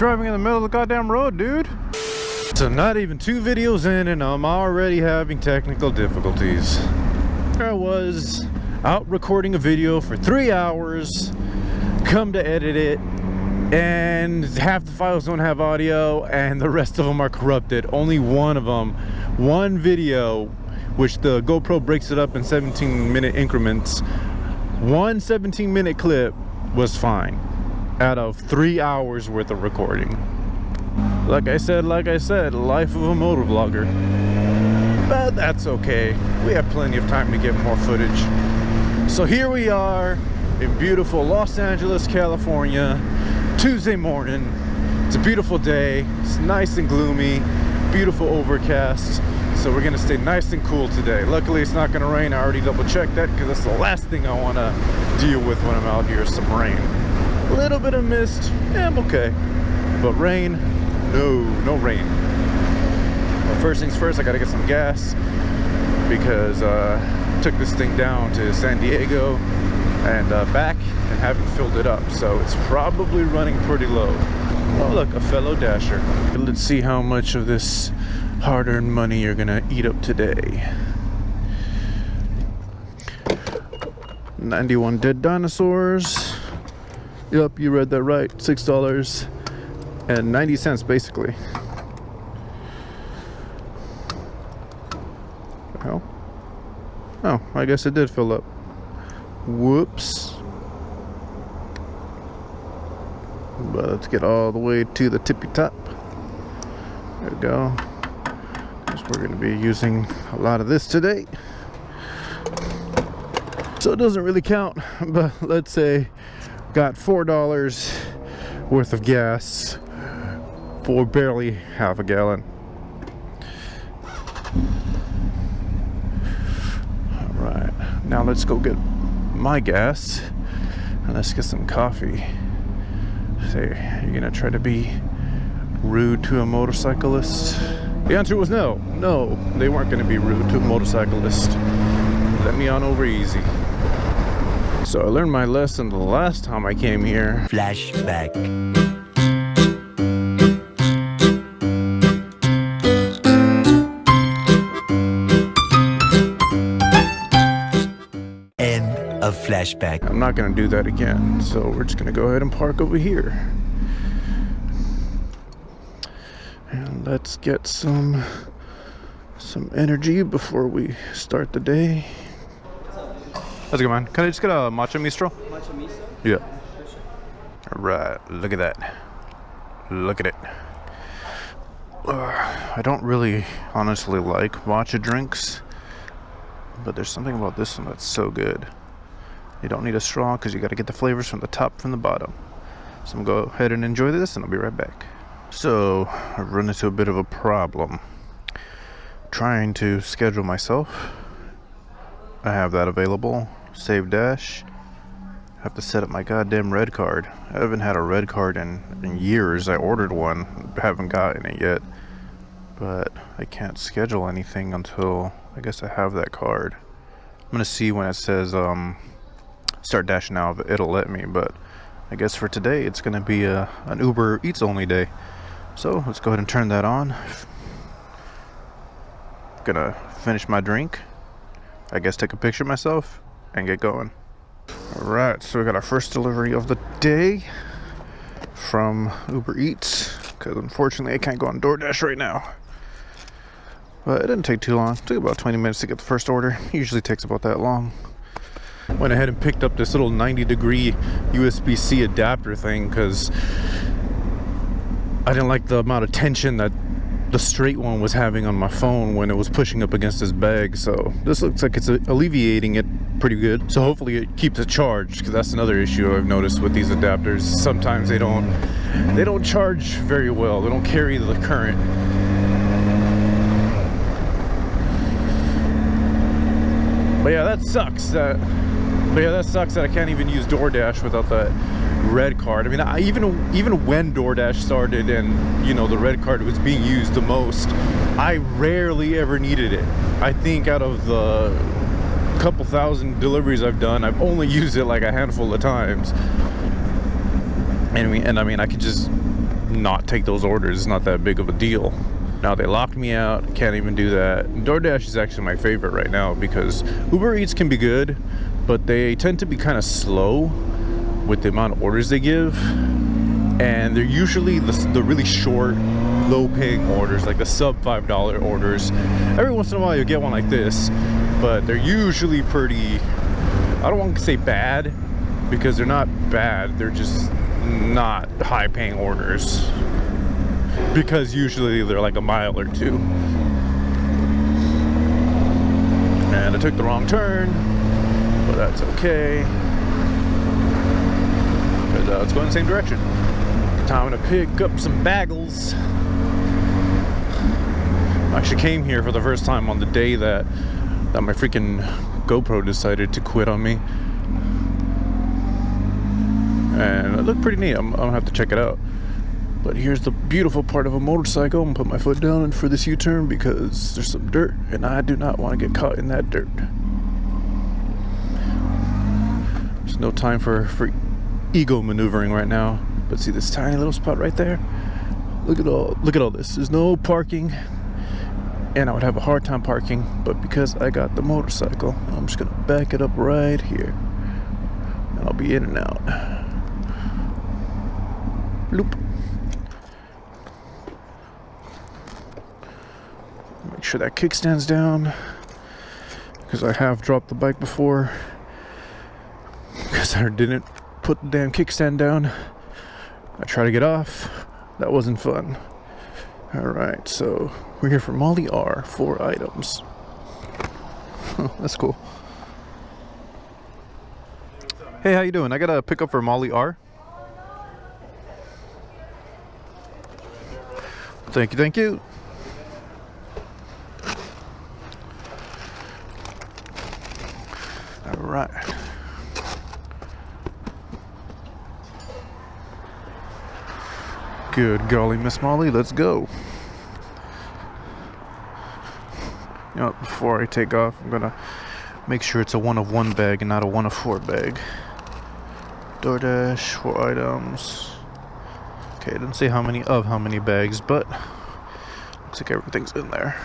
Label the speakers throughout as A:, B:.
A: Driving in the middle of the goddamn road, dude. So not even 2 videos in and I'm already having technical difficulties. There I was out recording a video for 3 hours, come to edit it, and half the files don't have audio and the rest of them are corrupted. Only one of them, one video, which the GoPro breaks it up in 17-minute increments, one 17-minute clip was fine out of 3 hours worth of recording. Like I said, life of a motor vlogger. But that's okay. We have plenty of time to get more footage. So here we are in beautiful Los Angeles, California, Tuesday morning. It's a beautiful day. It's nice and gloomy, beautiful overcast. So we're gonna stay nice and cool today. Luckily it's not gonna rain. I already double checked that because that's the last thing I wanna deal with when I'm out here, is some rain. A little bit of mist, yeah, I'm okay. But rain, no rain. Well, first things first, I gotta get some gas because I took this thing down to San Diego and back and haven't filled it up. So it's probably running pretty low. Oh look, a fellow dasher. Let's see how much of this hard-earned money you're gonna eat up today. 91 dead dinosaurs. Yep, you read that right. $6.90 basically. Hell. Oh, I guess it did fill up. Whoops. But let's get all the way to the tippy top. There we go. Guess we're going to be using a lot of this today. So it doesn't really count, but let's say got $4 worth of gas for barely half a gallon. Alright, now let's go get my gas and let's get some coffee. Say, you're gonna try to be rude to a motorcyclist? The answer was no. No, they weren't gonna be rude to a motorcyclist. Let me on over easy. So I learned my lesson the last time I came here.
B: Flashback. End of flashback.
A: I'm not gonna do that again, so we're just gonna go ahead and park over here. And let's get some energy before we start the day. How's it going, man? Can I just get a matcha mistro?
C: Matcha miso?
A: Yeah.
C: For sure.
A: Alright, look at that. Look at it. I don't really honestly like matcha drinks, but there's something about this one that's so good. You don't need a straw because you got to get the flavors from the top, from the bottom. So I'm going to go ahead and enjoy this and I'll be right back. So I've run into a bit of a problem trying to schedule myself. I have that available. Save dash. I have to set up my goddamn red card. I haven't had a red card in years. I ordered one, haven't gotten it yet, but I can't schedule anything until I guess I have that card. I'm gonna see when it says start dash now if it'll let me, but I guess for today it's gonna be an UberEats only day. So let's go ahead and turn that on. Gonna finish my drink, I guess take a picture of myself and get going. Alright, so we got our first delivery of the day from UberEats, because unfortunately I can't go on Doordash right now. But it didn't take too long. It took about 20 minutes to get the first order. It usually takes about that long. Went ahead and picked up this little 90-degree USB-C adapter thing because I didn't like the amount of tension that the straight one was having on my phone when it was pushing up against this bag. So this looks like it's alleviating it pretty good. So hopefully it keeps it charged, because that's another issue I've noticed with these adapters. Sometimes they don't charge very well. They don't carry the current. But yeah, that sucks that I can't even use Doordash without that red card. I mean, even when Doordash started and, you know, the red card was being used the most, I rarely ever needed it. I think out of the couple thousand deliveries I've done, I've only used it like a handful of times. And I mean, I could just not take those orders. It's not that big of a deal. Now they locked me out, can't even do that. DoorDash is actually my favorite right now because UberEats can be good, but they tend to be kind of slow with the amount of orders they give. And they're usually the really short, low-paying orders, like the sub $5 orders. Every once in a while you'll get one like this, but they're usually pretty, I don't want to say bad, because they're not bad, they're just not high-paying orders. Because usually they're like a mile or two. And I took the wrong turn, but that's okay. Because it's going the same direction. Time to pick up some bagels. I actually came here for the first time on the day that my freaking GoPro decided to quit on me. And it looked pretty neat. I'm gonna have to check it out. But here's the beautiful part of a motorcycle. I'm gonna put my foot down for this U-turn because there's some dirt and I do not want to get caught in that dirt. There's no time for ego maneuvering right now. But see this tiny little spot right there? Look at all this. There's no parking. And I would have a hard time parking, but because I got the motorcycle, I'm just gonna back it up right here. And I'll be in and out. Loop. Make sure that kickstand's down, because I have dropped the bike before because I didn't put the damn kickstand down. I tried to get off. That wasn't fun. Alright, so we're here for Molly R, 4 items. That's cool. Hey, how you doing? I got a pickup for Molly R. Thank you, thank you. Alright. Good golly, Miss Molly, let's go. You know, before I take off, I'm gonna make sure it's a 1 of 1 bag and not a 1 of 4 bag. DoorDash, 4 items. Okay, it didn't say how many bags, but looks like everything's in there.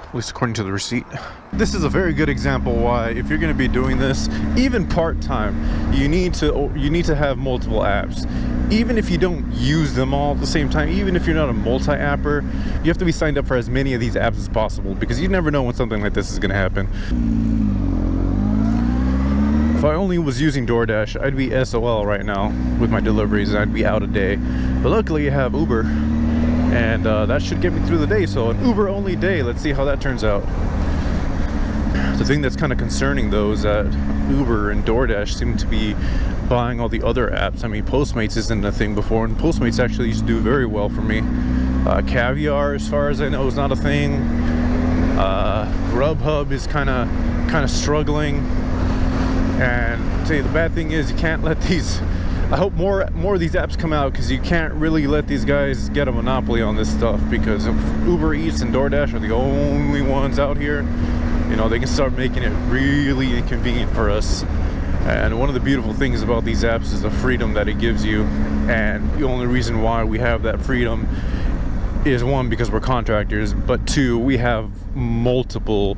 A: At least according to the receipt. This is a very good example why, if you're going to be doing this, even part-time, you need to have multiple apps. Even if you don't use them all at the same time, even if you're not a multi-apper, you have to be signed up for as many of these apps as possible, because you never know when something like this is going to happen. If I only was using DoorDash, I'd be SOL right now with my deliveries, and I'd be out a day. But luckily I have Uber, and that should get me through the day. So an Uber only day, let's see how that turns out. The thing that's kind of concerning though is that Uber and DoorDash seem to be buying all the other apps. I mean, Postmates isn't a thing before, and Postmates actually used to do very well for me. Caviar, as far as I know, is not a thing. Grubhub is kind of struggling. And say the bad thing is you can't let these. I hope more of these apps come out, because you can't really let these guys get a monopoly on this stuff, because if UberEats and DoorDash are the only ones out here, you know, they can start making it really inconvenient for us. And one of the beautiful things about these apps is the freedom that it gives you. And the only reason why we have that freedom is, 1, because we're contractors, but 2, we have multiple,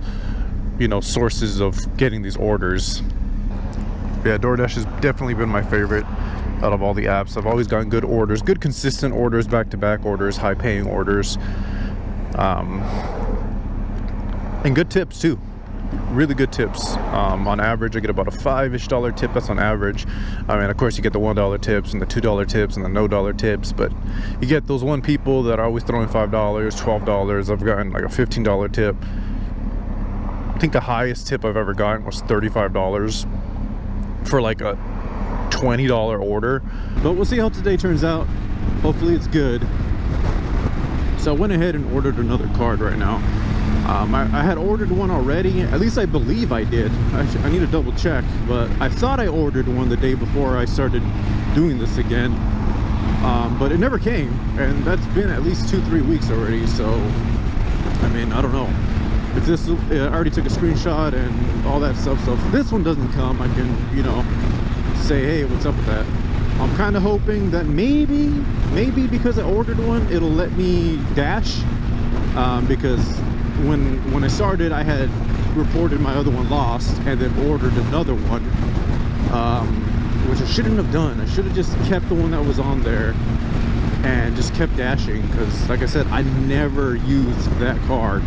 A: you know, sources of getting these orders. Yeah, DoorDash has definitely been my favorite out of all the apps. I've always gotten good orders, good consistent orders, back-to-back orders, high-paying orders, and good tips too. Really good tips. On average, I get about a $5-ish tip. That's on average. I mean, of course, you get the $1 tips and the $2 tips and the no dollar tips, but you get those one people that are always throwing $5, $12. I've gotten like a $15 tip. I think the highest tip I've ever gotten was $35 for like a $20 order. But we'll see how today turns out. Hopefully it's good. So I went ahead and ordered another card right now. I had ordered one already, at least I believe I did. I need to double check, but I thought I ordered one the day before I started doing this again, but it never came, and that's been at least 2-3 weeks already. So I mean, I don't know if this, I already took a screenshot and all that stuff, so if this one doesn't come, I can, you know, say, hey, what's up with that. I'm kind of hoping that maybe because I ordered one, it'll let me dash. Because when I started, I had reported my other one lost and then ordered another one, which I shouldn't have done. I should have just kept the one that was on there and just kept dashing, because like I said, I never used that card.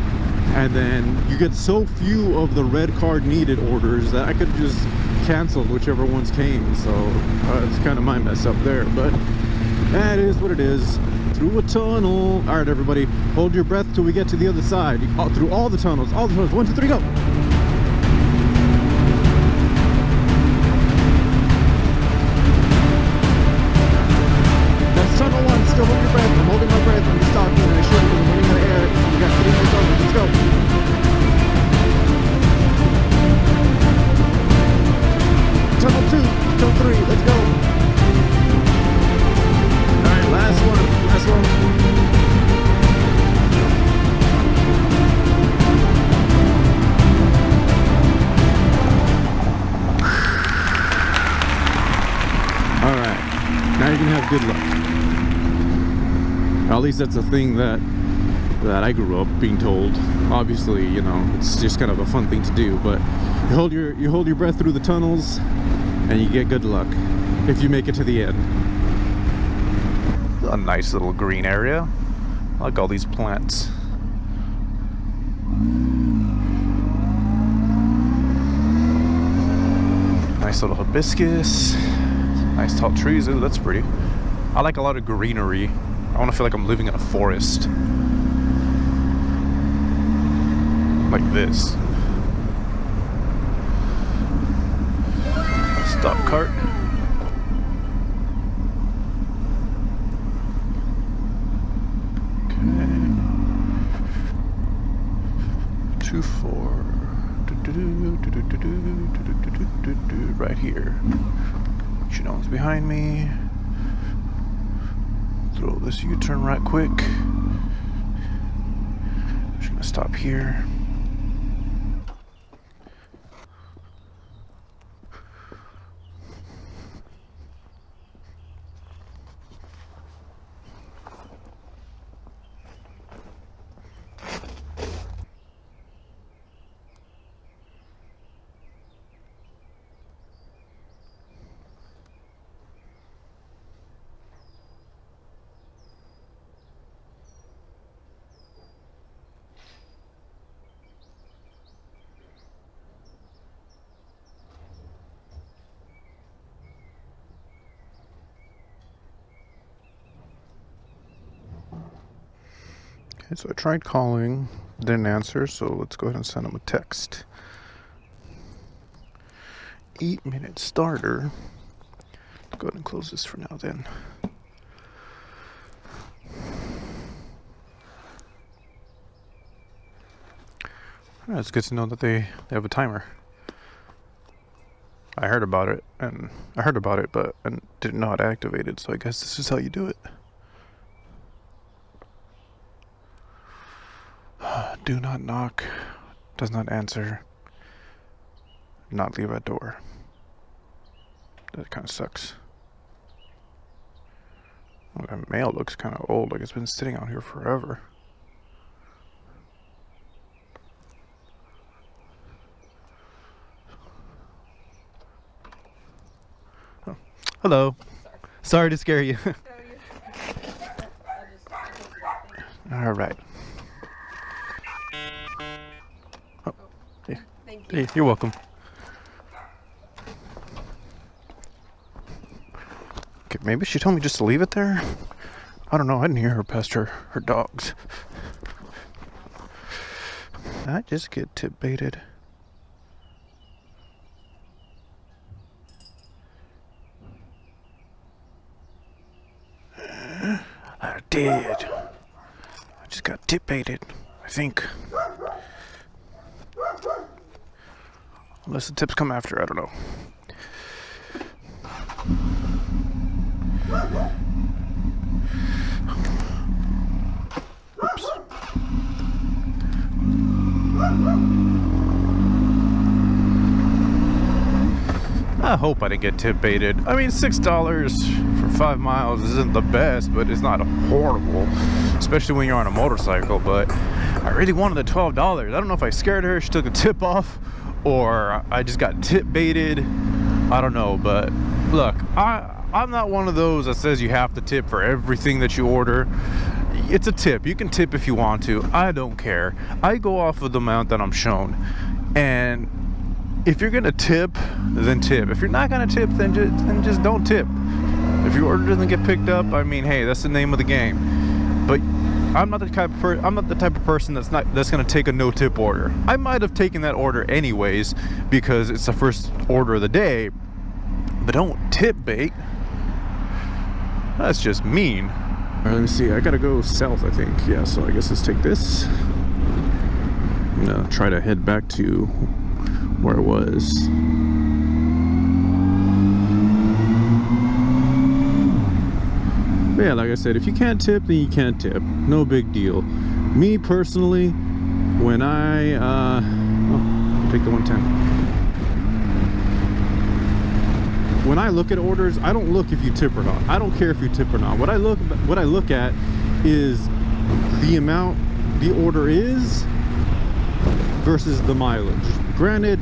A: And then you get so few of the red card needed orders that I could have just canceled whichever ones came. So it's kind of my mess up there, but that is what it is. Through a tunnel. All right, everybody, hold your breath till we get to the other side. Through all the tunnels. 1, 2, 3, go. That's tunnel 1. Still hold your breath. I'm holding my breath. I'm just talking and I should because I'm running out of air. We got 3 more tunnels. Let's go. Tunnel 2. Tunnel 3. Let's go. Last one. All right, now you can have good luck. At least that's a thing that I grew up being told. Obviously, you know, it's just kind of a fun thing to do. But you hold your breath through the tunnels, and you get good luck if you make it to the end. A nice little green area. I like all these plants. Nice little hibiscus. Nice tall trees. Ooh, that's pretty. I like a lot of greenery. I want to feel like I'm living in a forest. Like this. Stop cart. Right here. She knows behind me. Throw this U-turn right quick. I'm just gonna stop here. Okay, so I tried calling, didn't answer, so let's go ahead and send him a text. 8-minute starter. Let's go ahead and close this for now then. Alright, it's good to know that they have a timer. I heard about it, but I didn't know how to activate it, so I guess this is how you do it. Do not knock, does not answer, not leave at door. That kind of sucks. Well, that mail looks kind of old, like it's been sitting out here forever. Oh. Hello. Sorry to scare you. All right. Hey, you're welcome. Okay, maybe she told me just to leave it there. I don't know. I didn't hear her past her dogs. I just get tip baited. I did. I just got tip baited, I think. Unless the tips come after, I don't know. Oops. I hope I didn't get tip baited. I mean, $6 for 5 miles isn't the best, but it's not horrible, especially when you're on a motorcycle. But I really wanted the $12. I don't know if I scared her, she took a tip off, or I just got tip baited. I don't know, but look, I'm not one of those that says you have to tip for everything that you order. It's a tip. You can tip if you want to. I don't care. I go off of the amount that I'm shown. And if you're gonna tip, then tip. If you're not gonna tip, then just don't tip. If your order doesn't get picked up, I mean, hey, that's the name of the game. But I'm not the type of person that's gonna take a no tip order. I might have taken that order anyways because it's the first order of the day. But don't tip bait. That's just mean. All right, let me see. I gotta go south, I think. Yeah, so I guess let's take this. I'm gonna try to head back to where it was. But yeah, like I said, if you can't tip, then you can't tip. No big deal. Me personally, when I I'll take the 110. When I look at orders, I don't look if you tip or not. I don't care if you tip or not. What I look at is the amount the order is versus the mileage. Granted,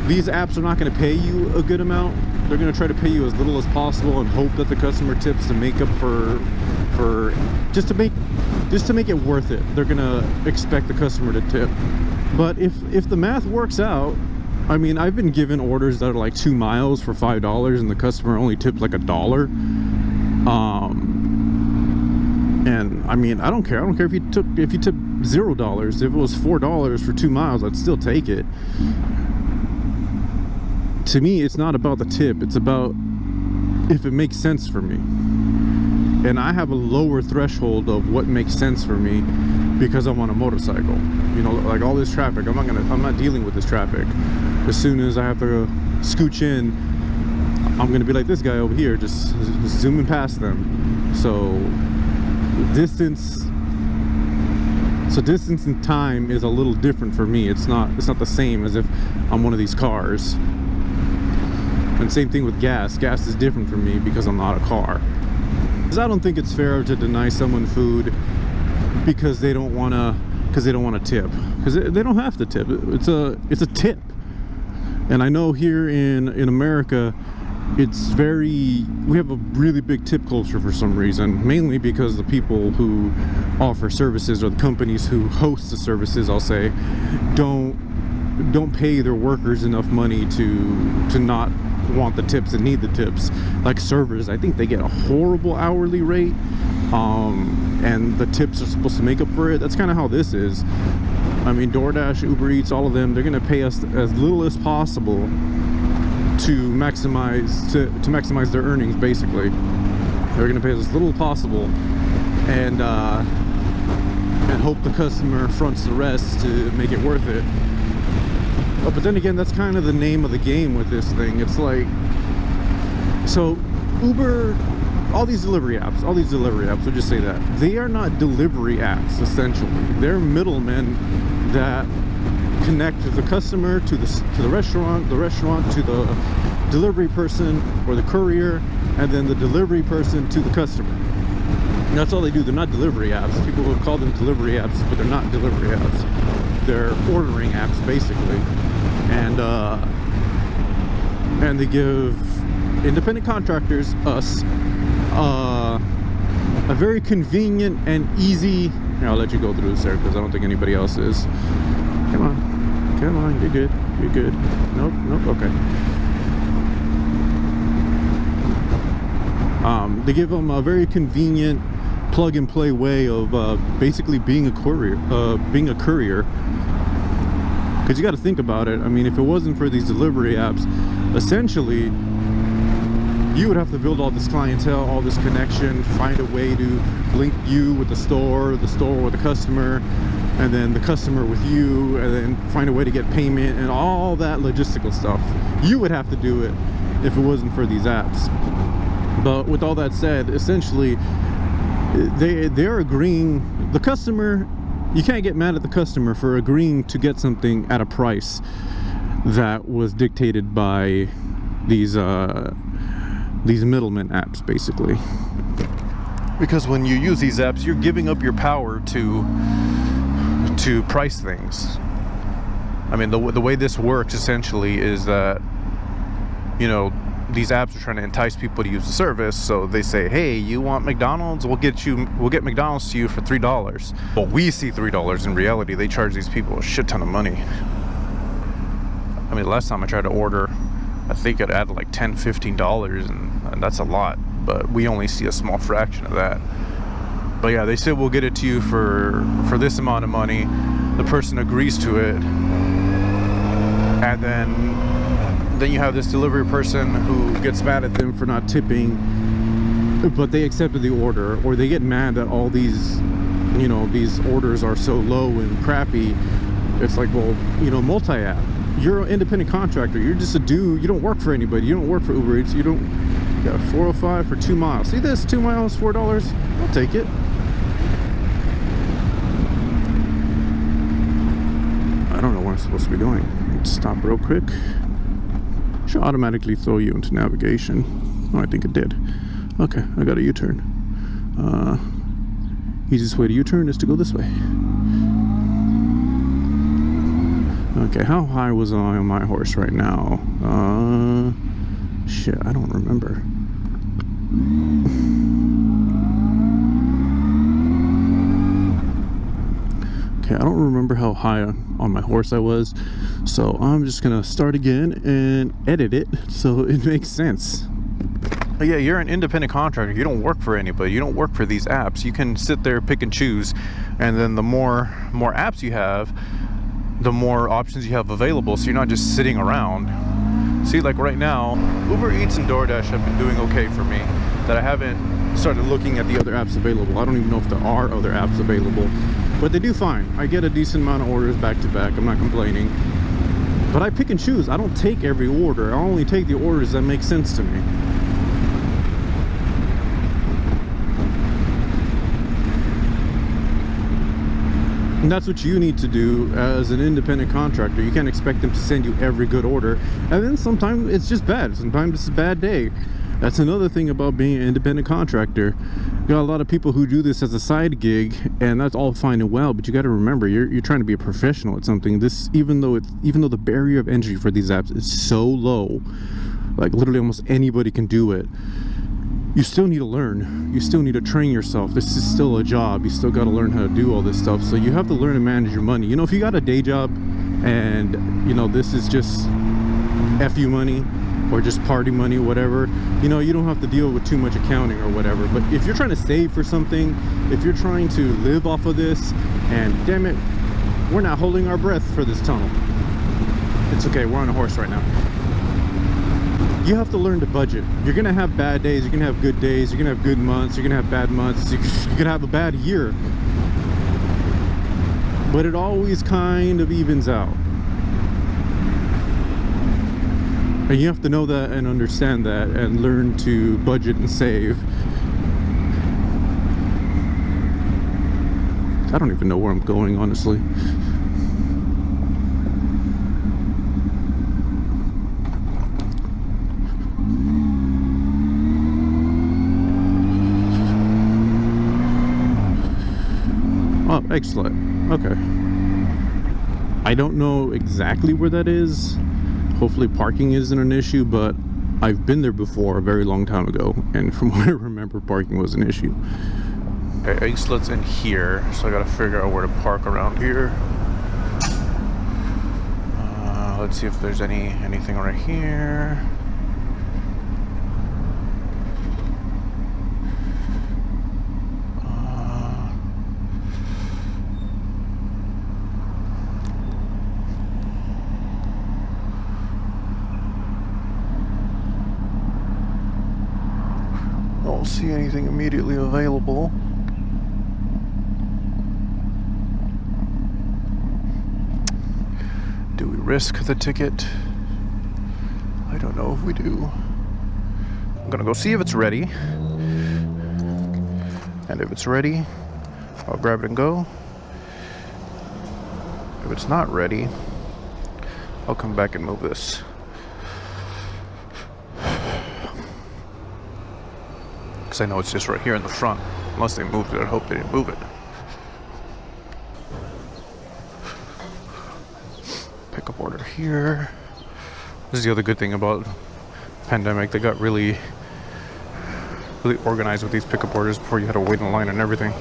A: these apps are not going to pay you a good amount. They're going to try to pay you as little as possible and hope that the customer tips to make up for just to make it worth it. They're going to expect the customer to tip. But if the math works out, I mean, I've been given orders that are like 2 miles for $5 and the customer only tipped like $1. And I mean, I don't care if you tip $0. If it was $4 for 2 miles, I'd still take it. To me, it's not about the tip, it's about if it makes sense for me. And I have a lower threshold of what makes sense for me because I'm on a motorcycle. You know, like all this traffic, I'm not dealing with this traffic. As soon as I have to scooch in, I'm gonna be like this guy over here, just zooming past them. So distance and time is a little different for me. It's not the same as if I'm one of these cars. And same thing with gas. Gas is different for me because I'm not a car. Because I don't think it's fair to deny someone food because they don't want to tip. Because they don't have to tip. It's a tip. And I know here in America, we have a really big tip culture for some reason, mainly because the people who offer services or the companies who host the services, I'll say, don't pay their workers enough money to not want the tips and need the tips. Like servers, I think they get a horrible hourly rate, and the tips are supposed to make up for it. That's kind of how this is. I mean, Doordash, UberEats, all of them, they're gonna pay us as little as possible to maximize their earnings. Basically, they're gonna pay us as little as possible, and hope the customer fronts the rest to make it worth it. But then again, that's kind of the name of the game with this thing. It's like, so Uber, all these delivery apps, we'll just say that they are not delivery apps. Essentially, they're middlemen that connect the customer to the restaurant to the delivery person or the courier, and then the delivery person to the customer. And that's all they do. They're not delivery apps. People will call them delivery apps, but they're not delivery apps. They're ordering apps, basically. And they give independent contractors, us, a very convenient and easy. Here, I'll let you go through this there because I don't think anybody else is. Come on, you're good. Nope, okay. They give them a very convenient plug and play way of basically being a courier. Because you got to think about it. I mean, if it wasn't for these delivery apps, essentially you would have to build all this clientele, all this connection, find a way to link you with the store with the customer, and then the customer with you, and then find a way to get payment and all that logistical stuff. You would have to do it if it wasn't for these apps. But with all that said, essentially they're agreeing, the customer, you can't get mad at the customer for agreeing to get something at a price that was dictated by these middlemen apps, basically. Because when you use these apps, you're giving up your power to price things. I mean, the way this works essentially is that, you know, these apps are trying to entice people to use the service. So they say, hey, you want McDonald's? We'll get McDonald's to you for $3. Well, we see $3. In reality, they charge these people a shit ton of money. I mean, last time I tried to order, I think it added like $10, $15, and that's a lot. But we only see a small fraction of that. But yeah, they said we'll get it to you for this amount of money. The person agrees to it, and then you have this delivery person who gets mad at them for not tipping, but they accepted the order, or they get mad that all these, you know, these orders are so low and crappy. It's like, well, you know, multi-app. You're an independent contractor. You're just a dude. You don't work for anybody. You don't work for UberEats. You got 405 for 2 miles. See this? 2 miles, $4. I'll take it. I don't know where I'm supposed to be going. Let's stop real quick. Should automatically throw you into navigation. Oh, I think it did. Okay, I got a U-turn. Easiest way to U-turn is to go this way. Okay, how high was I on my horse right now? Shit, I don't remember. Okay, I don't remember how high on my horse I was, so I'm just gonna start again and edit it so it makes sense. But yeah, you're an independent contractor. You don't work for anybody. You don't work for these apps. You can sit there, pick and choose, and then the more apps you have, the more options you have available, so you're not just sitting around. See, like right now, UberEats and Doordash have been doing okay for me, that I haven't started looking at the other apps available. I don't even know if there are other apps available, but they do fine. I get a decent amount of orders back to back. I'm not complaining, but I pick and choose. I don't take every order. I only take the orders that make sense to me. And that's what you need to do as an independent contractor. You can't expect them to send you every good order, and then sometimes it's just bad. Sometimes it's a bad day. That's another thing about being an independent contractor. You got a lot of people who do this as a side gig, and that's all fine and well, but you got to remember, you're trying to be a professional at something. This, even though the barrier of entry for these apps is so low, like literally almost anybody can do it, you still need to learn. You still need to train yourself. This is still a job. You still got to learn how to do all this stuff. So you have to learn to manage your money. You know, if you got a day job and, you know, this is just FU money or just party money, whatever, you know, you don't have to deal with too much accounting or whatever. But if you're trying to save for something, if you're trying to live off of this, and damn it, we're not holding our breath for this tunnel. It's okay, we're on a horse right now. You have to learn to budget. You're gonna have bad days, you're gonna have good days, you're gonna have good months, you're gonna have bad months, you're gonna have a bad year. But it always kind of evens out. And you have to know that and understand that and learn to budget and save. I don't even know where I'm going, honestly. Oh, excellent. Okay. I don't know exactly where that is. Hopefully parking isn't an issue, but I've been there before a very long time ago, and from what I remember, parking was an issue. Okay, Exlet's in here, so I gotta figure out where to park around here. Let's see if there's anything right here. Don't see anything immediately available. Do we risk the ticket? I don't know if we do. I'm gonna go see if it's ready. And if it's ready, I'll grab it and go. If it's not ready, I'll come back and move this. I know it's just right here in the front. Unless they moved it, I hope they didn't move it. Pickup order here. This is the other good thing about pandemic. They got really organized with these pickup orders before you had to wait in line and everything.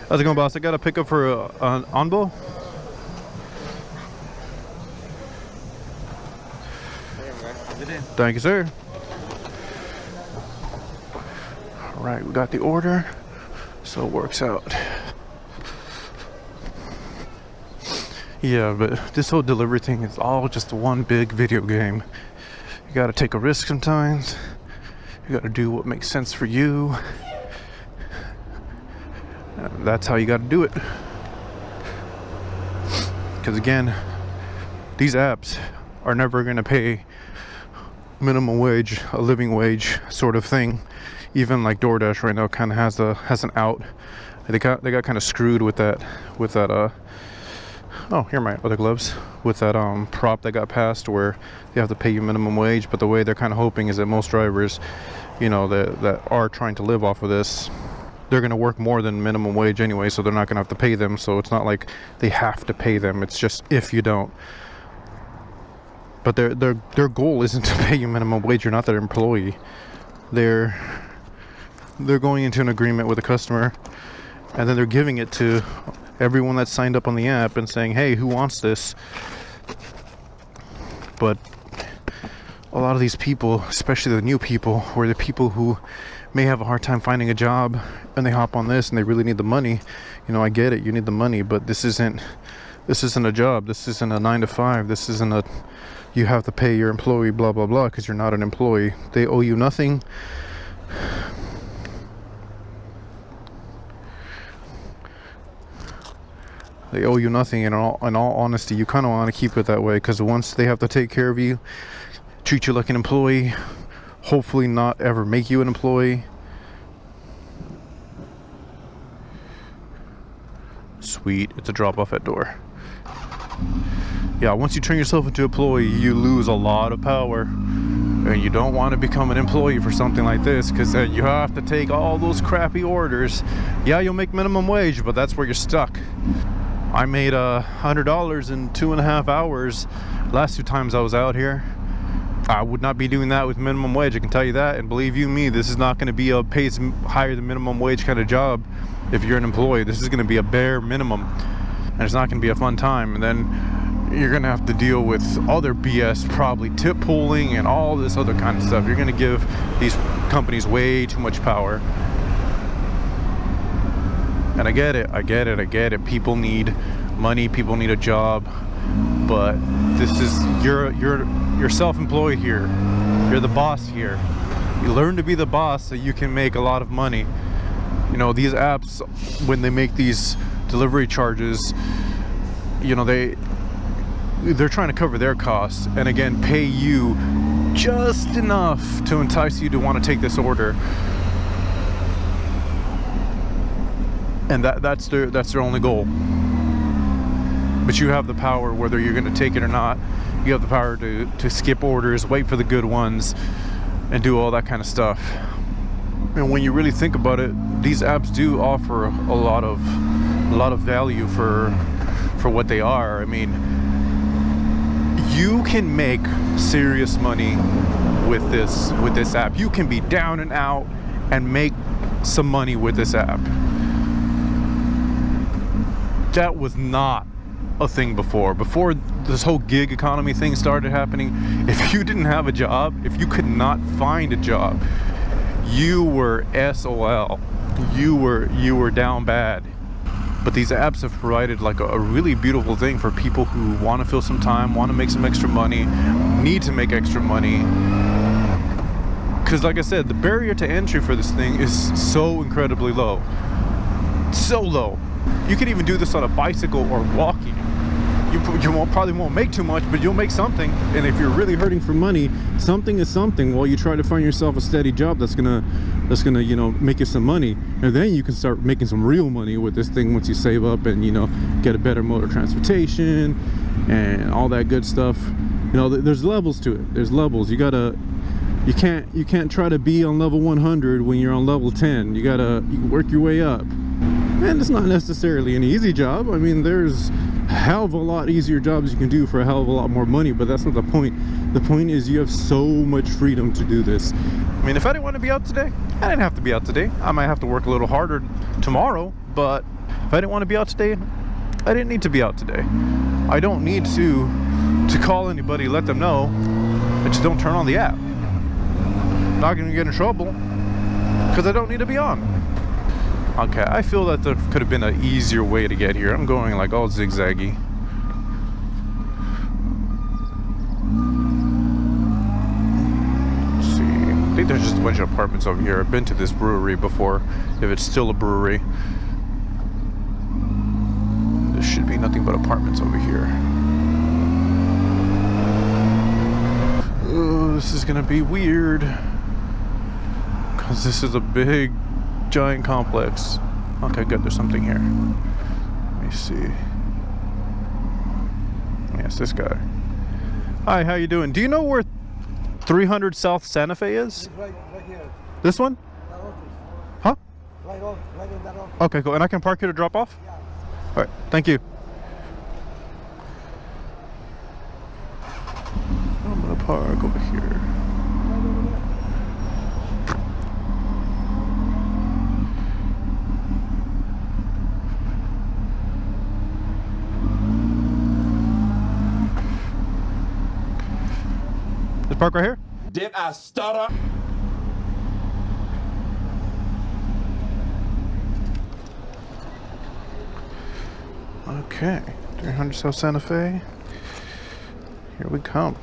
A: How's it going, boss? I got a pickup for an Onbo. Thank you, sir. All right, we got the order, so it works out. Yeah, but this whole delivery thing is all just one big video game. You gotta take a risk sometimes. You gotta do what makes sense for you. And that's how you gotta do it. Because again, these apps are never gonna pay minimum wage, a living wage sort of thing. Even like DoorDash right now kind of has an out. They got kind of screwed with that oh, here are my other gloves, with that prop that got passed where they have to pay you minimum wage. But the way they're kind of hoping is that most drivers, you know, that are trying to live off of this, they're going to work more than minimum wage anyway, so they're not going to have to pay them. So it's not like they have to pay them, it's just if you don't. But their goal isn't to pay you minimum wage. You're not their employee. They're going into an agreement with a customer, and then they're giving it to everyone that's signed up on the app and saying, hey, who wants this? But a lot of these people, especially the new people, or the people who may have a hard time finding a job, and they hop on this and they really need the money. You know, I get it, you need the money, but this isn't a job. This isn't a 9 to 5. This isn't a you have to pay your employee blah blah blah, because you're not an employee. They owe you nothing. They owe you nothing. In all honesty, you kind of want to keep it that way, because once they have to take care of you, treat you like an employee, hopefully not ever make you an employee. Sweet, it's a drop off at door. Yeah, once you turn yourself into an employee, you lose a lot of power, and you don't want to become an employee for something like this, because then you have to take all those crappy orders. Yeah, you'll make minimum wage, but that's where you're stuck. I made $100 in 2.5 hours last 2 times I was out here. I would not be doing that with minimum wage, I can tell you that. And believe you me, this is not going to be a pays higher than minimum wage kind of job if you're an employee. This is going to be a bare minimum, and it's not going to be a fun time. And then you're going to have to deal with other BS, probably tip pooling and all this other kind of stuff. You're going to give these companies way too much power. And I get it. People need money, people need a job, but this is, you're self-employed here. You're the boss here. You learn to be the boss so you can make a lot of money. You know, these apps, when they make these delivery charges, you know, they're trying to cover their costs, and again, pay you just enough to entice you to want to take this order. And that's their only goal. But you have the power, whether you're going to take it or not. You have the power to skip orders, wait for the good ones, and do all that kind of stuff. And when you really think about it, these apps do offer a lot of value for what they are. I mean, you can make serious money with this app. You can be down and out and make some money with this app. That was not a thing before this whole gig economy thing started happening. If you didn't have a job, if you could not find a job, you were SOL. You were down bad. But these apps have provided like a really beautiful thing for people who want to fill some time, want to make some extra money, need to make extra money. Because like I said, the barrier to entry for this thing is so incredibly low. So low. You can even do this on a bicycle or walking. You probably won't make too much, but you'll make something. And if you're really hurting for money, something is something while you try to find yourself a steady job that's gonna you know, make you some money. And then you can start making some real money with this thing once you save up and, you know, get a better mode of transportation and all that good stuff. You know, there's levels to it. There's levels. You gotta You can't try to be on level 100 when you're on level 10. You can work your way up. And it's not necessarily an easy job. I mean, there's a hell of a lot easier jobs you can do for a hell of a lot more money, but that's not the point. The point is you have so much freedom to do this. I mean, if I didn't want to be out today, I didn't have to be out today. I might have to work a little harder tomorrow, but if I didn't want to be out today, I didn't need to be out today. I don't need to call anybody, let them know. I just don't turn on the app. I'm not gonna get in trouble because I don't need to be on. Okay, I feel that there could have been an easier way to get here. I'm going like all zigzaggy. Let's see. I think there's just a bunch of apartments over here. I've been to this brewery before, if it's still a brewery. There should be nothing but apartments over here. Oh, this is gonna be weird. Because this is a big, giant complex. Okay, good, there's something here. Let me see. Yes, this guy. Hi, how you doing? Do you know where 300 South Santa Fe is?
C: Right here.
A: This one?
C: That office.
A: Huh?
C: Right in that office.
A: Okay, cool. And I can park here to drop off?
C: Yeah.
A: All right, thank you. I'm gonna park over here. Just park right here?
D: Did I stutter?
A: Okay, 300 South Santa Fe. Here we come.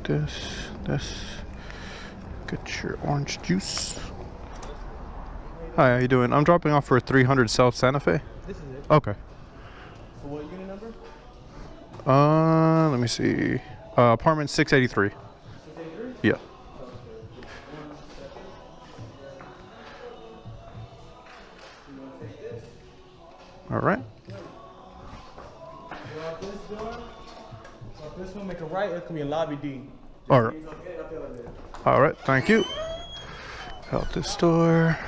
A: This. Get your orange juice. Hi, how you doing? I'm dropping off for 300 South Santa Fe.
C: This is it.
A: Okay.
C: So what unit number?
A: Let me see. Apartment 683.
C: 683?
A: Yeah. All right.
C: Go out this door. So if this one make a right, it's gonna be a lobby D.
A: All right. All right. Thank you. Out this door.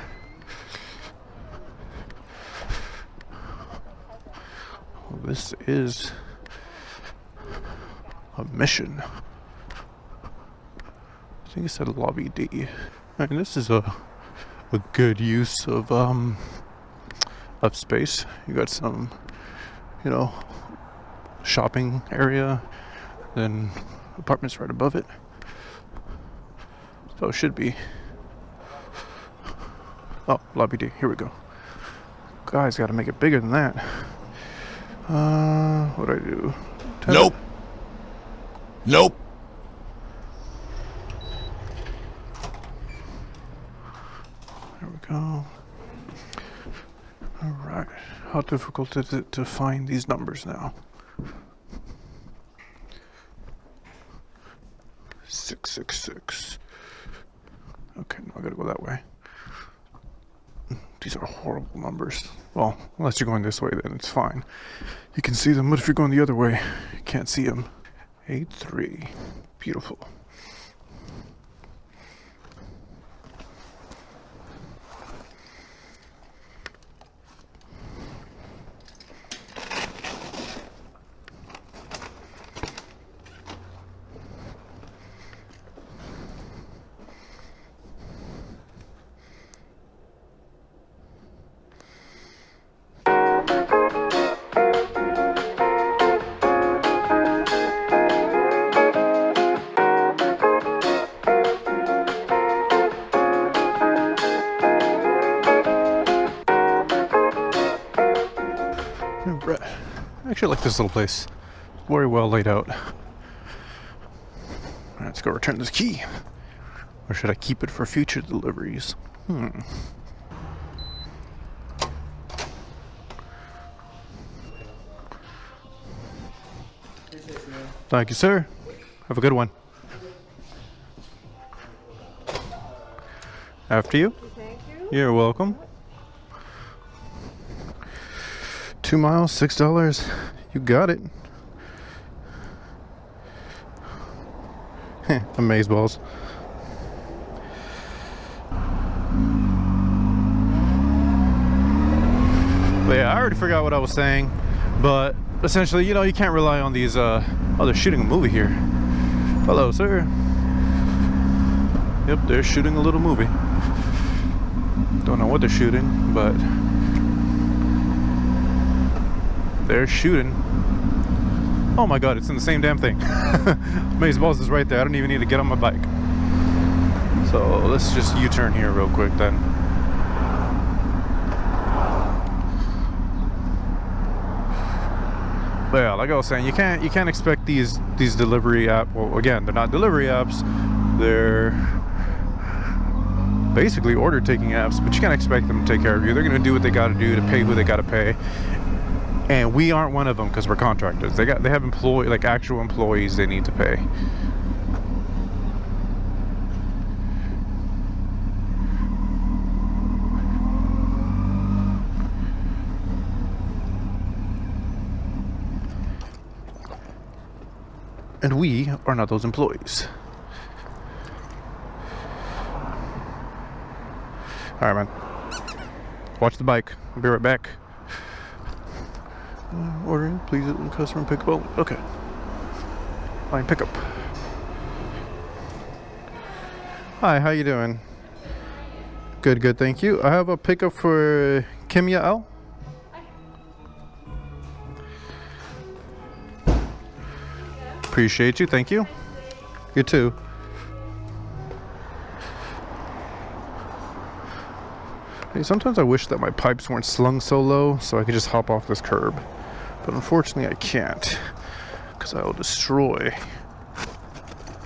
A: Well, this is a mission. I think it said lobby D. I mean, this is a good use of space. You got some, shopping area, then apartments right above it. So it should be. Oh, lobby D. Here we go. Guys, got to make it bigger than that. What do I do?
D: Nope. Nope.
A: There we go. All right. How difficult is it to find these numbers now? 666. Okay, now I gotta go that way. These are horrible numbers. Well, unless you're going this way, then it's fine. You can see them, but if you're going the other way, you can't see them. 83. Beautiful. I actually like this little place. Very well laid out. Alright, let's go return this key. Or should I keep it for future deliveries? Thank you, sir. Have a good one. After you.
E: Thank you.
A: You're welcome. 2 miles, $6. You got it. Amazeballs. But yeah, I already forgot what I was saying, but essentially, you know, you can't rely on these, oh, they're shooting a movie here. Hello, sir. Yep, they're shooting a little movie. Don't know what they're shooting, but they're shooting. Oh my god, it's in the same damn thing. Amazeballs is right there. I don't even need to get on my bike. So let's just U-turn here real quick then. But yeah, like I was saying, you can't expect these delivery app. Well, again, they're not delivery apps. They're basically order taking apps, but you can't expect them to take care of you. They're gonna do what they got to do to pay who they got to pay. And we aren't one of them because we're contractors. They have actual employees they need to pay. And we are not those employees. All right, man. Watch the bike. I'll be right back. Ordering, please, customer pickup. Oh, okay. Line pickup. Hi, how you doing? Good, good, thank you. I have a pickup for Kimya L. Appreciate you, thank you. You too. Hey, sometimes I wish that my pipes weren't slung so low so I could just hop off this curb. But unfortunately I can't, because I will destroy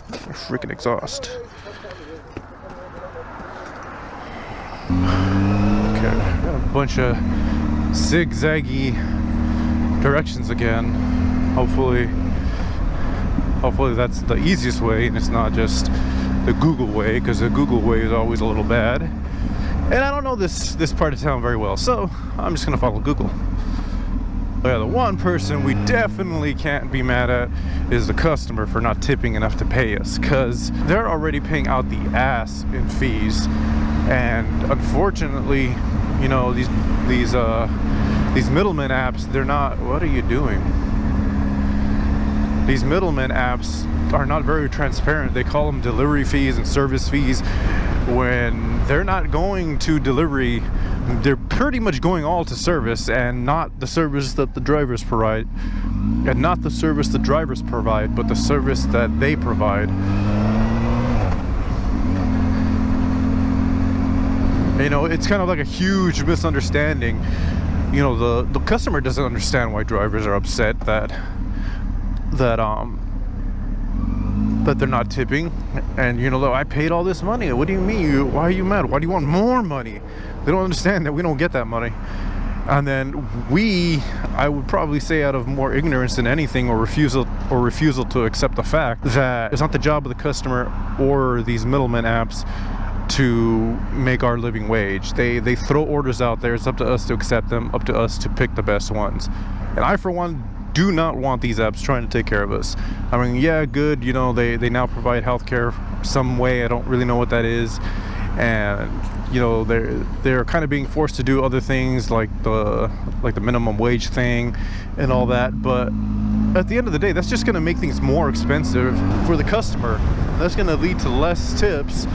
A: my freaking exhaust. Okay, got a bunch of zigzaggy directions again. Hopefully that's the easiest way and it's not just the Google way, because the Google way is always a little bad. And I don't know this part of town very well, so I'm just gonna follow Google. But yeah, the one person we definitely can't be mad at is the customer for not tipping enough to pay us, because they're already paying out the ass in fees. And unfortunately, you know, these middleman apps, they're not. What are you doing? These middleman apps are not very transparent. They call them delivery fees and service fees when they're not going to delivery. They're pretty much going all to service, and not the service that the drivers provide, and not the service the drivers provide, but the service that they provide. You know, it's kind of like a huge misunderstanding. You know, the customer doesn't understand why drivers are upset that they're not tipping. And you know, I paid all this money. What do you mean? Why are you mad? Why do you want more money? They don't understand that we don't get that money. And then I would probably say, out of more ignorance than anything, or refusal to accept the fact that it's not the job of the customer or these middlemen apps to make our living wage. They throw orders out there. It's up to us to accept them, up to us to pick the best ones. And I, for one, do not want these apps trying to take care of us. I mean, yeah, good, you know, they now provide healthcare some way. I don't really know what that is. And you know, they're kind of being forced to do other things like the minimum wage thing and all that. But at the end of the day, that's just going to make things more expensive for the customer. That's going to lead to less tips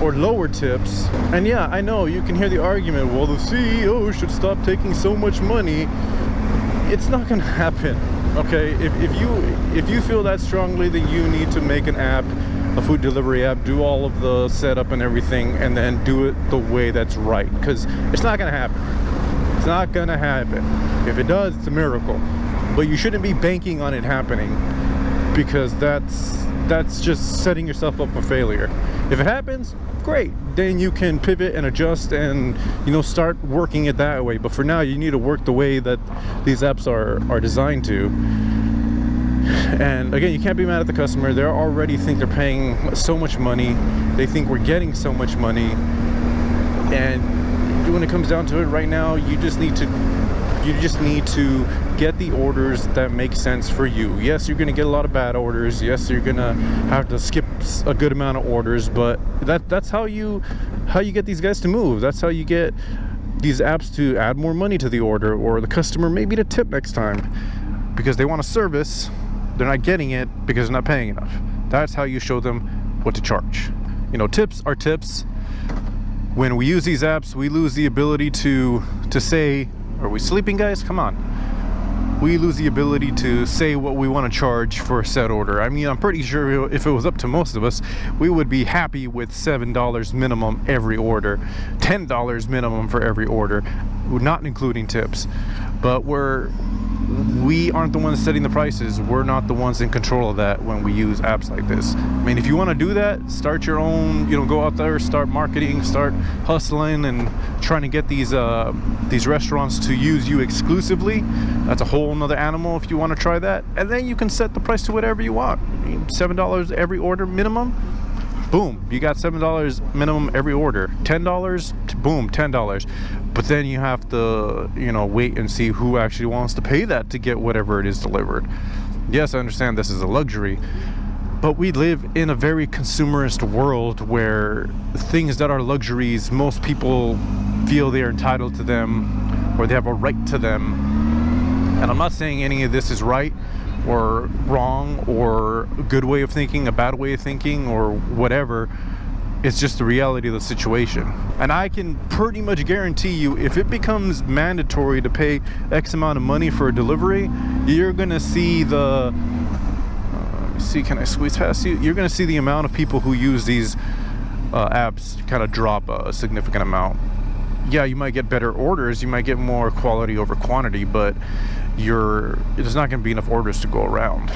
A: or lower tips. And yeah, I know you can hear the argument, well, the CEO should stop taking so much money. It's not gonna happen, okay? If you feel that strongly that you need to make an app, a food delivery app, do all of the setup and everything, and then do it the way that's right, because it's not gonna happen. It's not gonna happen. If it does, it's a miracle. But you shouldn't be banking on it happening, because that's just setting yourself up for failure. If it happens, great, then you can pivot and adjust and, you know, start working it that way. But for now, you need to work the way that these apps are designed to. And again, you can't be mad at the customer. They already think they're paying so much money. They think we're getting so much money. And when it comes down to it right now, you just need to You just need to get the orders that make sense for you. Yes, you're gonna get a lot of bad orders. Yes, you're gonna have to skip a good amount of orders, but that's how you get these guys to move. That's how you get these apps to add more money to the order, or the customer maybe to tip next time because they want a service. They're not getting it because they're not paying enough. That's how you show them what to charge. You know, tips are tips. When we use these apps, we lose the ability to say, are we sleeping, guys? Come on. We lose the ability to say what we want to charge for a set order. I mean, I'm pretty sure if it was up to most of us, we would be happy with $7 minimum every order, $10 minimum for every order, not including tips. But we aren't the ones setting the prices. We're not the ones in control of that when we use apps like this. I mean, if you want to do that, start your own, you know, go out there, start marketing, start hustling and trying to get these restaurants to use you exclusively. That's a whole nother animal if you want to try that. And then you can set the price to whatever you want. I mean, $7 every order minimum. Boom, you got $7 minimum every order. $10, boom, $10. But then you have to, you know, wait and see who actually wants to pay that to get whatever it is delivered. Yes, I understand this is a luxury, but we live in a very consumerist world where things that are luxuries, most people feel they're entitled to them or they have a right to them. And I'm not saying any of this is right or wrong or a good way of thinking, a bad way of thinking, or whatever. It's just the reality of the situation. And I can pretty much guarantee you, if it becomes mandatory to pay X amount of money for a delivery, you're gonna see the let me see, can I squeeze past you? You're gonna see the amount of people who use these apps kind of drop a significant amount. Yeah, you might get better orders, you might get more quality over quantity, but there's not going to be enough orders to go around.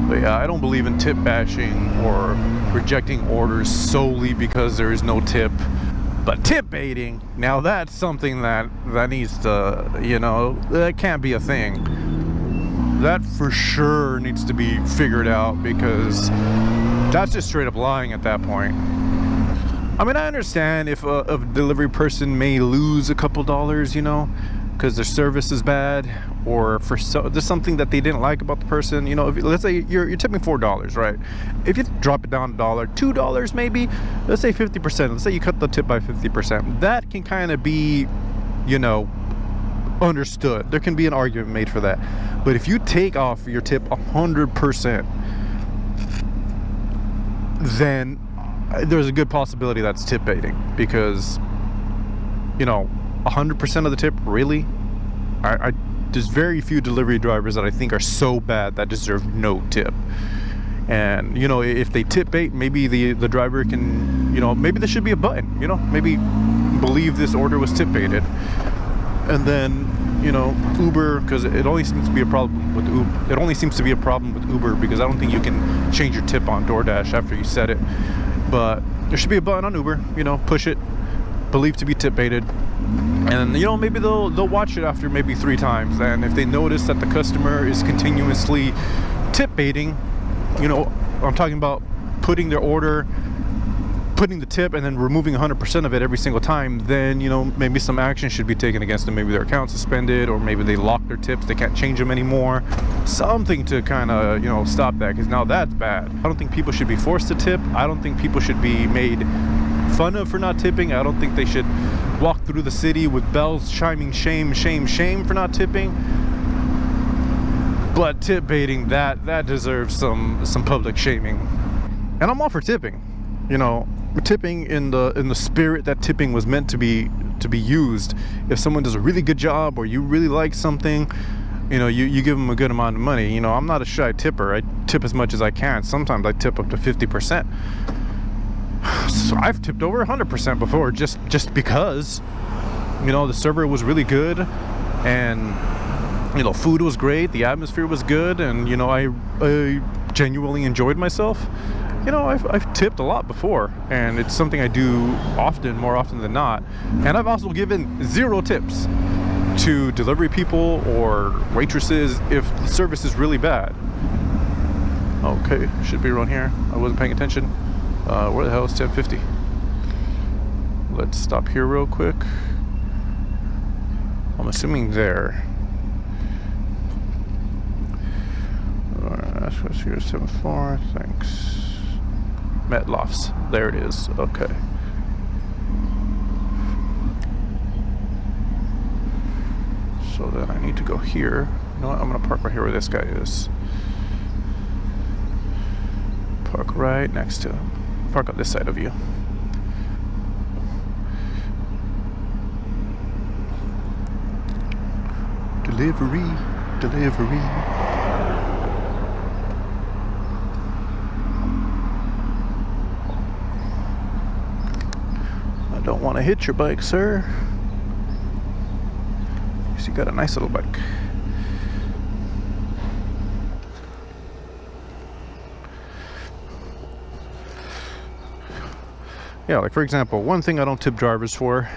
A: But yeah, I don't believe in tip bashing or rejecting orders solely because there is no tip. But tip baiting, now that's something that needs to, you know, that can't be a thing. That for sure needs to be figured out, because that's just straight up lying at that point. I mean, I understand if a delivery person may lose a couple dollars, you know, because their service is bad, or there's something that they didn't like about the person. You know, let's say you're tipping $4, right? If you drop it down $1, $2 maybe, let's say 50%. Let's say you cut the tip by 50%. That can kind of be, you know, understood. There can be an argument made for that. But if you take off your tip 100%, then there's a good possibility that's tip baiting, because, you know, 100% of the tip, really? There's very few delivery drivers that I think are so bad that deserve no tip. And, you know, if they tip bait, maybe the driver can, you know, maybe there should be a button, you know, maybe believe this order was tip baited. And then, you know, Uber, because it only seems to be a problem with Uber. It only seems to be a problem with Uber because I don't think you can change your tip on Doordash after you set it. But there should be a button on Uber, you know, push it, believed to be tip baited. And, you know, maybe they'll watch it after maybe 3 times. And if they notice that the customer is continuously tip baiting, you know, I'm talking about putting their order, putting the tip, and then removing 100% of it every single time, then, you know, maybe some action should be taken against them. Maybe their account suspended, or maybe they lock their tips, they can't change them anymore. Something to kind of, you know, stop that, because now that's bad. I don't think people should be forced to tip. I don't think people should be made fun of for not tipping. I don't think they should walk through the city with bells chiming shame, shame, shame for not tipping. But tip baiting, that deserves some public shaming. And I'm all for tipping. You know, tipping in the spirit that tipping was meant to be used. If someone does a really good job, or you really like something, you know, you give them a good amount of money. You know, I'm not a shy tipper. I tip as much as I can. Sometimes I tip up to 50%. So I've tipped over 100% before, just because, you know, the server was really good, and, you know, food was great, the atmosphere was good, and, you know, I genuinely enjoyed myself. You know, I've tipped a lot before, and it's something I do often, more often than not. And I've also given 0 tips to delivery people or waitresses if the service is really bad. Okay, should be around here. I wasn't paying attention. Where the hell is 1050? Let's stop here real quick. I'll I'm assuming there. That's what's here, 7th floor. Thanks. Met Lofts. There it is. Okay. So then I need to go here. You know what? I'm gonna park right here where this guy is. Park right next to him. Park on this side of you. Delivery, delivery. I don't want to hit your bike, sir. You got a nice little bike. Yeah, like for example, one thing I don't tip drivers for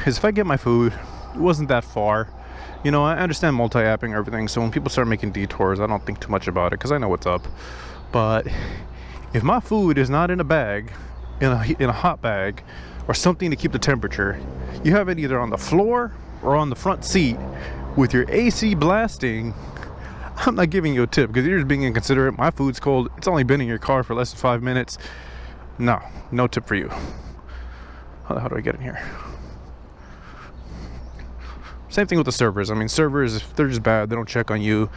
A: is if I get my food, it wasn't that far. You know, I understand multi-apping or everything, so when people start making detours, I don't think too much about it because I know what's up. But if my food is not in a bag, in a hot bag, or something to keep the temperature, you have it either on the floor or on the front seat with your AC blasting, I'm not giving you a tip because you're just being inconsiderate. My food's cold. It's only been in your car for less than 5 minutes. No, no tip for you. How do I get in here? Same thing with the servers. I mean, servers, if they're just bad, they don't check on you.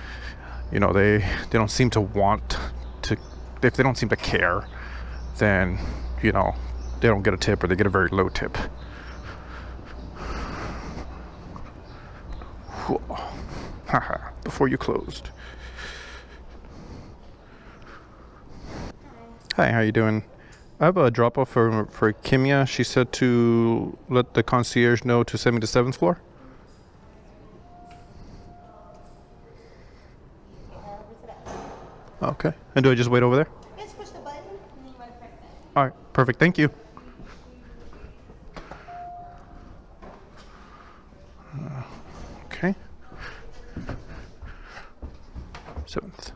A: You know, they don't seem to want to, if they don't seem to care, then, you know, they don't get a tip or they get a very low tip. Haha, before you closed. Hi, how you doing? I have a drop-off for Kimia. She said to let the concierge know to send me to 7th floor. Okay. And do I just wait over there?
E: Just push the button and then you want to press that.
A: All right, perfect. Thank you. Okay. 7th.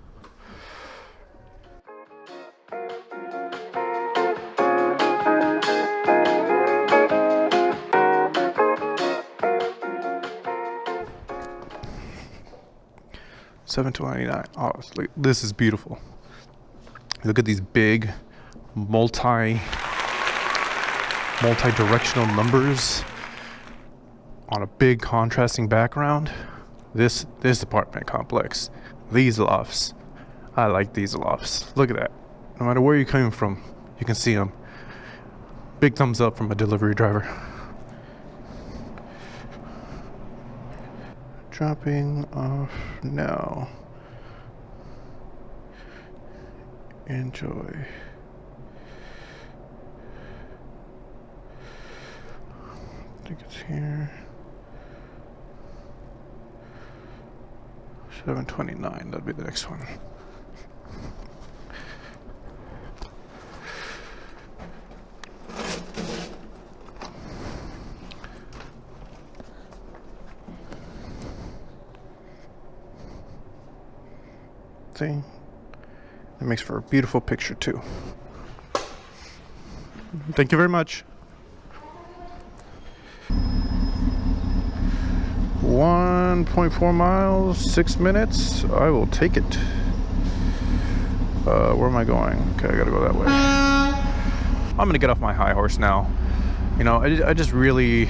A: $7.29. Oh, this is beautiful. Look at these big multi-directional numbers on a big contrasting background. This apartment complex, these lofts, I like these lofts. Look at that. No matter where you're coming from, you can see them. Big thumbs up from a delivery driver. Dropping off now. Enjoy. I think it's here. 7:29, that'd be the next one. See? It makes for a beautiful picture too. Thank you very much. 1.4 miles, 6 minutes. I will take it. Where am I going? Okay, I gotta go that way. I'm gonna get off my high horse now. You know, I just really,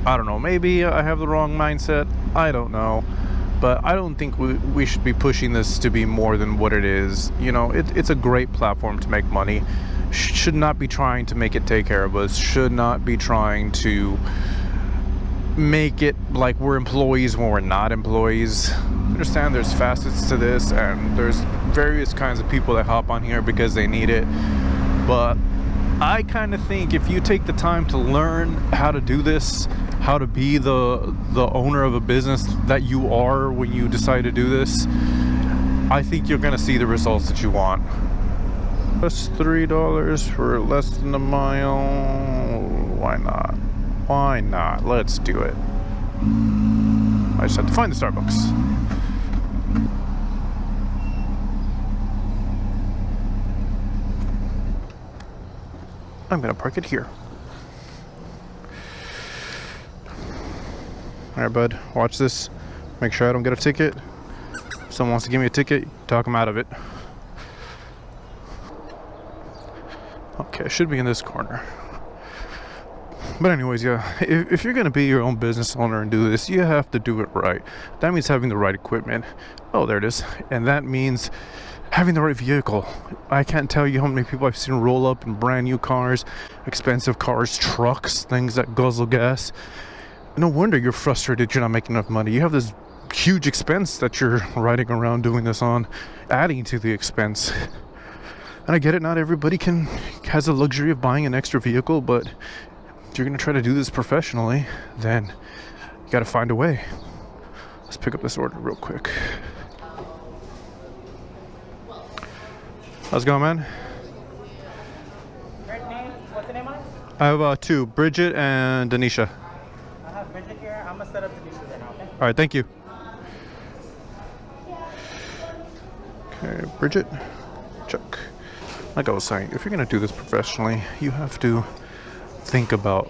A: I don't know, maybe I have the wrong mindset. I don't know. But I don't think we should be pushing this to be more than what it is. You know, it's a great platform to make money. Should not be trying to make it take care of us. Should not be trying to make it like we're employees when we're not employees. Understand there's facets to this and there's various kinds of people that hop on here because they need it. But I kind of think if you take the time to learn how to do this, how to be the owner of a business that you are when you decide to do this, I think you're gonna see the results that you want. Plus $3 for less than a mile. Why not? Why not? Let's do it. I just have to find the Starbucks. I'm gonna park it here. All right, bud, watch this. Make sure I don't get a ticket. If someone wants to give me a ticket, talk them out of it. Okay, should be in this corner. But anyways, yeah, if you're gonna be your own business owner and do this, you have to do it right. That means having the right equipment. Oh, there it is. And that means having the right vehicle. I can't tell you how many people I've seen roll up in brand new cars, expensive cars, trucks, things that guzzle gas. No wonder you're frustrated you're not making enough money. You have this huge expense that you're riding around doing this on, adding to the expense. And I get it, not everybody has the luxury of buying an extra vehicle, but if you're gonna try to do this professionally, then you gotta find a way. Let's pick up this order real quick. How's it going, man?
C: Great name. What's the name on it?
A: I have two, Bridget and Denisha.
C: I have Bridget here. I'm gonna set up the dishes right now, okay?
A: All right, thank you. Okay, Bridget, check. Like I was saying, if you're gonna do this professionally, you have to think about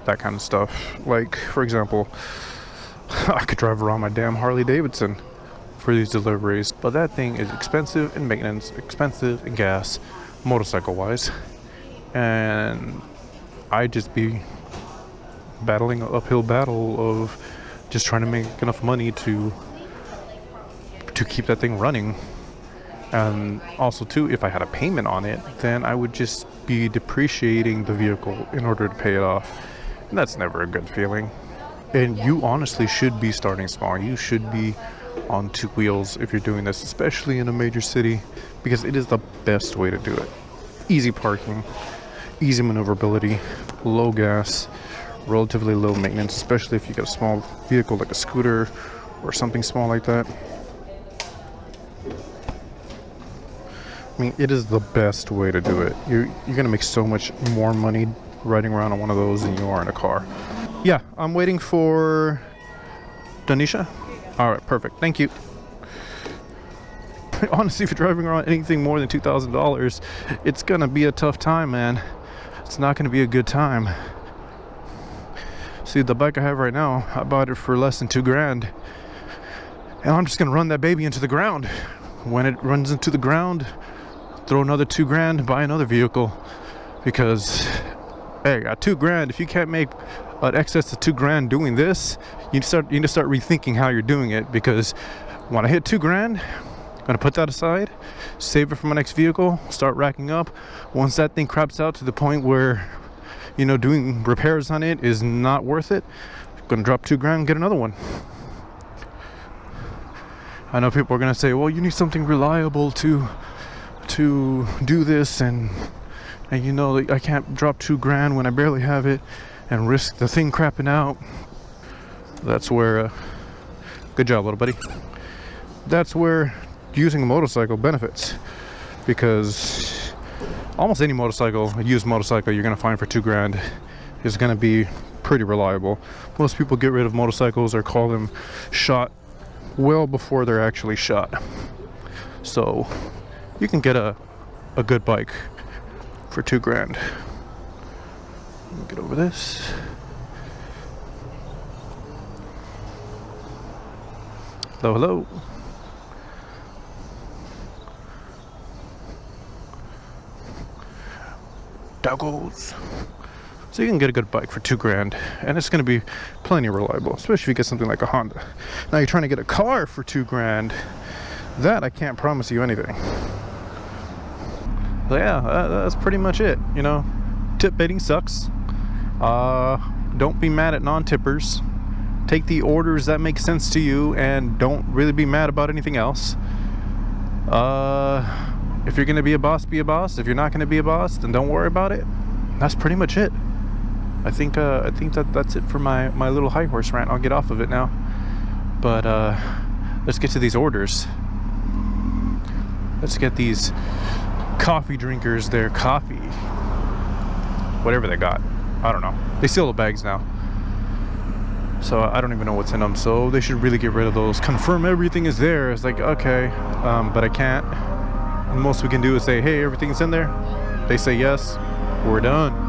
A: that kind of stuff. Like, for example, I could drive around my damn Harley Davidson for these deliveries, but that thing is expensive in maintenance, expensive in gas, motorcycle wise, and I'd just be battling an uphill battle of just trying to make enough money to keep that thing running. And also too, if I had a payment on it, then I would just be depreciating the vehicle in order to pay it off, and that's never a good feeling. And you honestly should be starting small. You should be on two wheels if you're doing this, especially in a major city, because it is the best way to do it. Easy parking, easy maneuverability, low gas, relatively low maintenance, especially if you got a small vehicle like a scooter or something small like that. I mean, it is the best way to do it. You're gonna make so much more money riding around on one of those than you are in a car. Yeah, I'm waiting for Danisha. All right, perfect. Thank you. Honestly, if you're driving around anything more than $2,000, it's gonna be a tough time, man. It's not gonna be a good time. See, the bike I have right now, I bought it for less than $2,000, and I'm just gonna run that baby into the ground. When it runs into the ground, throw another $2,000, buy another vehicle, because hey, at $2,000, if you can't make an excess of $2,000 doing this, you need to start rethinking how you're doing it. Because when I hit $2,000, I'm gonna put that aside, save it for my next vehicle, start racking up. Once that thing craps out to the point where, you know, doing repairs on it is not worth it, I'm gonna drop $2,000 and get another one. I know people are gonna say, well, you need something reliable to do this, and you know, I can't drop $2,000 when I barely have it and risk the thing crapping out. That's where good job, little buddy. That's where using a motorcycle benefits, because almost any motorcycle, a used motorcycle you're gonna find for $2,000 is gonna be pretty reliable. Most people get rid of motorcycles or call them shot well before they're actually shot. So you can get a good bike for $2,000. Let me get over this. Hello, hello. Doggos. So you can get a good bike for $2,000, and it's going to be plenty reliable, especially if you get something like a Honda. Now you're trying to get a car for $2,000. That I can't promise you anything. So yeah, that's pretty much it. You know, tip baiting sucks. Don't be mad at non-tippers. Take the orders that make sense to you, and don't really be mad about anything else. If you're gonna be a boss, be a boss. If you're not gonna be a boss, then don't worry about it. That's pretty much it. I think that's it for my little high horse rant. I'll get off of it now. But let's get to these orders. Let's get these coffee drinkers their coffee. Whatever they got. I don't know. They seal the bags now. So I don't even know what's in them. So they should really get rid of those. Confirm everything is there. It's like, okay, but I can't. And most we can do is say, hey, everything's in there. They say yes. We're done.